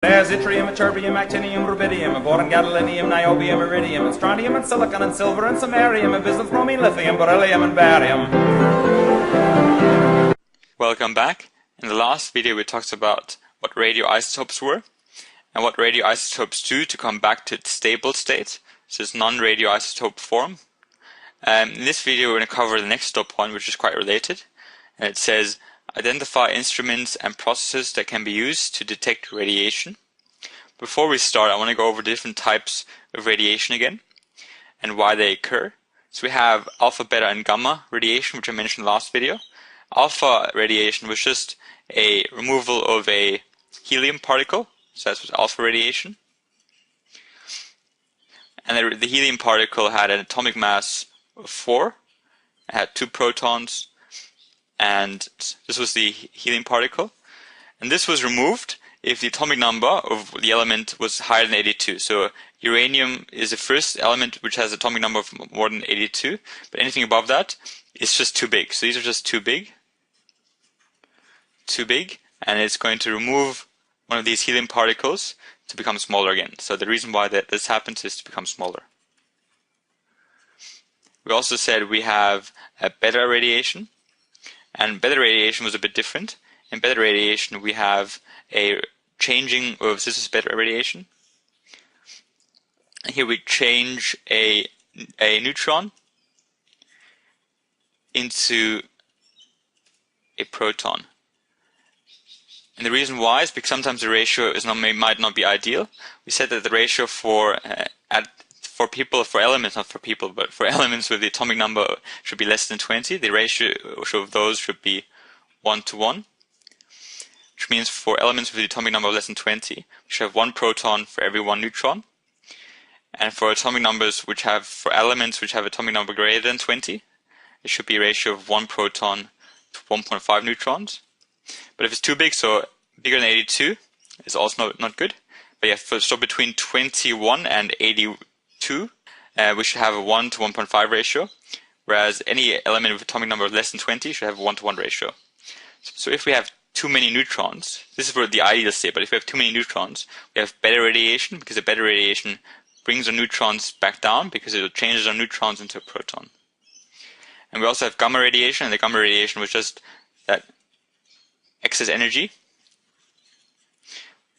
There's yttrium, terbium, actinium, rubidium, boron, gadolinium, niobium, iridium, and strontium, and silicon, and silver, and samarium, and bismuth, bromine, lithium, beryllium, and barium. Welcome back. In the last video we talked about what radioisotopes were and what radioisotopes do to come back to its stable state, so it's non-radioisotope form. In this video we're going to cover the next stop one, which is quite related, and it says identify instruments and processes that can be used to detect radiation. Before we start, I want to go over different types of radiation again and why they occur. So we have alpha, beta, and gamma radiation, which I mentioned in the last video. Alpha radiation was just a removal of a helium particle, so that's alpha radiation. And the helium particle had an atomic mass of 4, it had 2 protons, and this was the helium particle. And this was removed if the atomic number of the element was higher than 82. So uranium is the first element which has an atomic number of more than 82, but anything above that is just too big. So these are just too big, and it's going to remove one of these helium particles to become smaller again. So the reason why this happens is to become smaller. We also said we have a beta radiation, and beta radiation was a bit different. In beta radiation we have a changing of, this is beta radiation. Here we change a neutron into a proton. And the reason why is because sometimes the ratio might not be ideal. We said that the ratio for elements, not for people, but for elements with the atomic number should be less than 20. The ratio of those should be 1 to 1, which means for elements with the atomic number of less than 20, we should have 1 proton for every 1 neutron. And for atomic numbers for elements which have atomic number greater than 20, it should be a ratio of 1 proton to 1.5 neutrons. But if it's too big, so bigger than 82, is also not good. But yeah, so between 21 and 82, we should have a 1 to 1.5 ratio, whereas any element with atomic number of less than 20 should have a 1 to 1 ratio. So if we have too many neutrons, this is for the ideal state, but if we have too many neutrons, we have beta radiation, because the beta radiation brings the neutrons back down because it changes our neutrons into a proton. And we also have gamma radiation, and the gamma radiation was just that excess energy,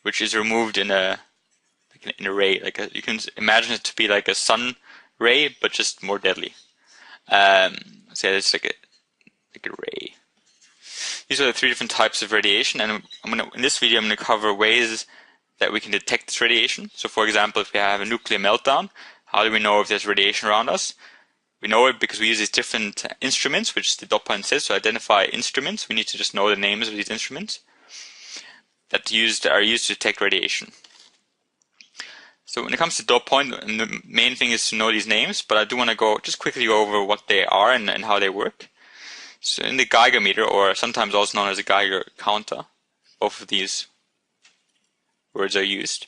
which is removed in a ray. You can imagine it to be like a sun ray, but just more deadly. So it's like a ray. These are the 3 different types of radiation, and in this video I'm going to cover ways that we can detect this radiation. So for example, if we have a nuclear meltdown, how do we know if there's radiation around us? We know it because we use these different instruments, which the dot point says. So identify instruments. We need to just know the names of these instruments that are used to detect radiation. So when it comes to dot point, the main thing is to know these names, but I do want to just quickly go over what they are and how they work. So in the Geiger meter, or sometimes also known as a Geiger counter, both of these words are used.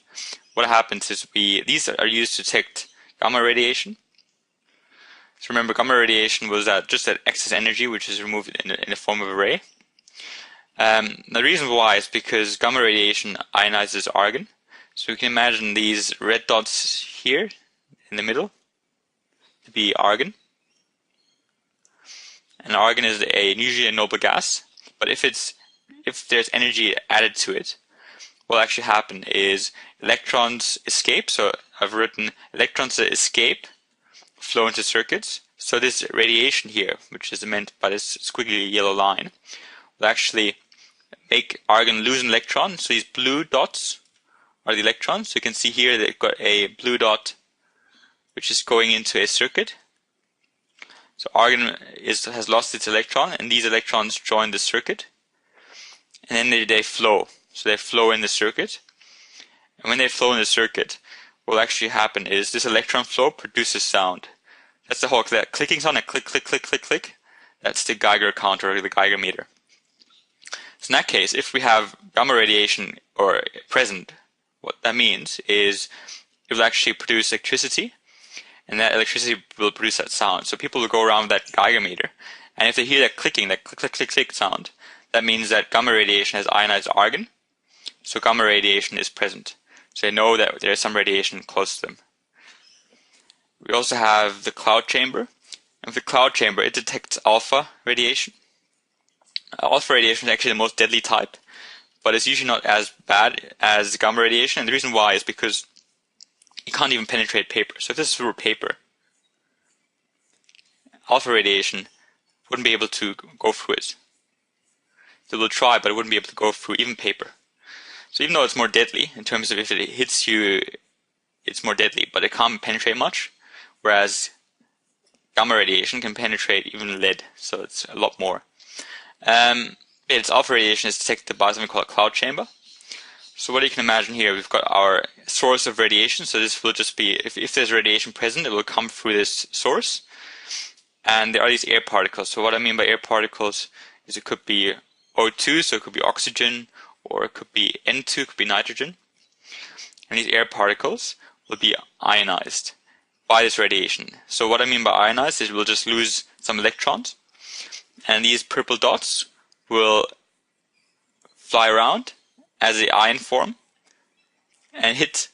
What happens is these are used to detect gamma radiation. So remember, gamma radiation was just that excess energy which is removed in the form of a ray. The reason why is because gamma radiation ionizes argon. So you can imagine these red dots here in the middle to be argon. And argon is usually a noble gas, but if there's energy added to it, what will actually happen is electrons escape. So I've written electrons that escape flow into circuits. So this radiation here, which is meant by this squiggly yellow line, will actually make argon lose an electron. So these blue dots are the electrons. So you can see here they've got a blue dot which is going into a circuit. So argon has lost its electron, and these electrons join the circuit, and then they flow. So they flow in the circuit, and when they flow in the circuit, what will actually happen is this electron flow produces sound. That's the whole clicking sound, click, click, click, click, click. That's the Geiger counter, or the Geiger meter. So in that case, if we have gamma radiation present, what that means is it will actually produce electricity, and that electricity will produce that sound. So people will go around with that Geiger meter, and if they hear that clicking, that click, click, click, click sound, that means that gamma radiation has ionized argon. so gamma radiation is present. So they know that there is some radiation close to them. We also have the cloud chamber. And with the cloud chamber, it detects alpha radiation. Alpha radiation is actually the most deadly type, but it's usually not as bad as gamma radiation. And the reason why is because it can't even penetrate paper. So if this were paper, alpha radiation wouldn't be able to go through it. It will try, but it wouldn't be able to go through even paper. So even though it's more deadly, in terms of if it hits you, it's more deadly, but it can't penetrate much. Whereas gamma radiation can penetrate even lead, so it's a lot more. Its alpha radiation is detected by something called a cloud chamber. So what you can imagine here, we've got our source of radiation. So this will just be, if there's radiation present, it will come through this source. And there are these air particles. So what I mean by air particles is it could be O2, so it could be oxygen, or it could be N2, it could be nitrogen. And these air particles will be ionized by this radiation. So what I mean by ionized is we'll just lose some electrons, and these purple dots will fly around as the ion form and hit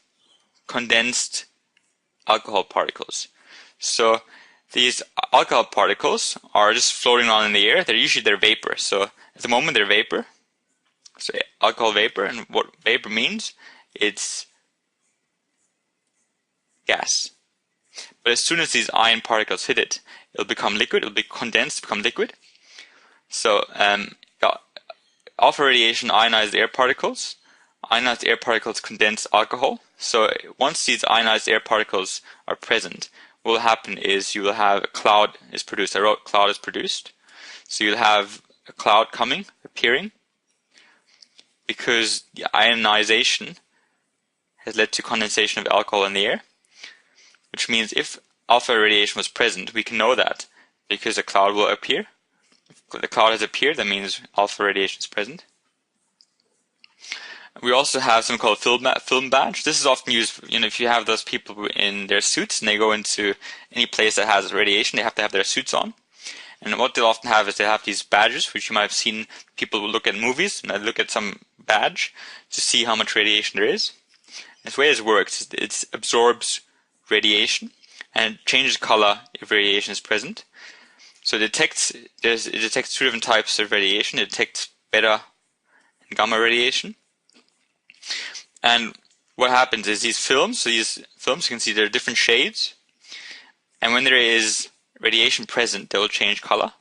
condensed alcohol particles. So these alcohol particles are just floating around in the air. They're vapor. So at the moment they're vapor. So alcohol vapor, and what vapor means, it's gas. But as soon as these ion particles hit it, it'll become liquid, it'll be condensed, become liquid. So alpha radiation ionized air particles. Ionized air particles condense alcohol. So once these ionized air particles are present, what will happen is you will have a cloud is produced. I wrote cloud is produced. So you'll have a cloud appearing, because the ionization has led to condensation of alcohol in the air, which means if alpha radiation was present, we can know that because a cloud will appear. If the cloud has appeared, that means alpha radiation is present. We also have something called film badge. This is often used, if you have those people in their suits and they go into any place that has radiation, they have to have their suits on. And what they'll often have is they have these badges, which you might have seen people will look at movies, and they look at some badge to see how much radiation there is. And the way this works is it absorbs radiation and it changes color if radiation is present. So it detects two different types of radiation. It detects beta and gamma radiation. And what happens is these films, you can see there are different shades. And when there is radiation present, they will change color.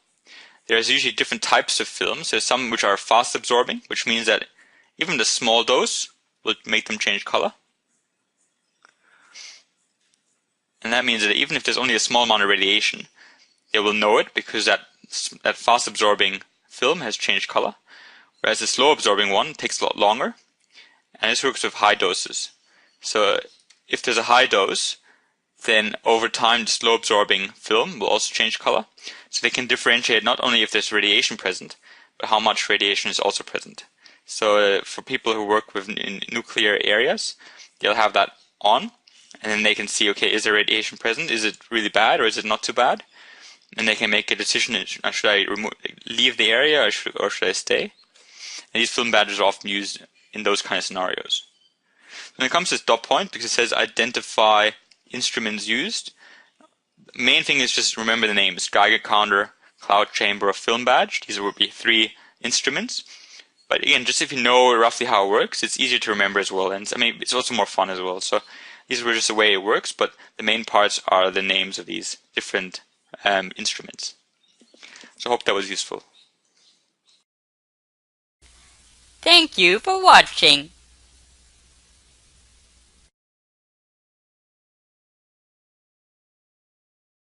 There's usually different types of films. There's some which are fast absorbing, which means that even the small dose will make them change color. And that means that even if there's only a small amount of radiation, they will know it because that fast absorbing film has changed color. Whereas the slow absorbing one takes a lot longer. And this works with high doses. So if there's a high dose, then over time the slow absorbing film will also change color. So they can differentiate not only if there's radiation present, but how much radiation is also present. So for people who work in nuclear areas, they'll have that on, and then they can see, okay, is there radiation present? Is it really bad or is it not too bad? And they can make a decision, should I leave the area or should I stay? And these film badges are often used in those kind of scenarios. When it comes to this dot point, because it says identify instruments used, the main thing is just remember the names: Geiger counter, cloud chamber, or film badge. These would be 3 instruments. But again, just if you know roughly how it works, it's easier to remember as well. And I mean, it's also more fun as well. So these were just the way it works, but the main parts are the names of these different instruments. So I hope that was useful. Thank you for watching.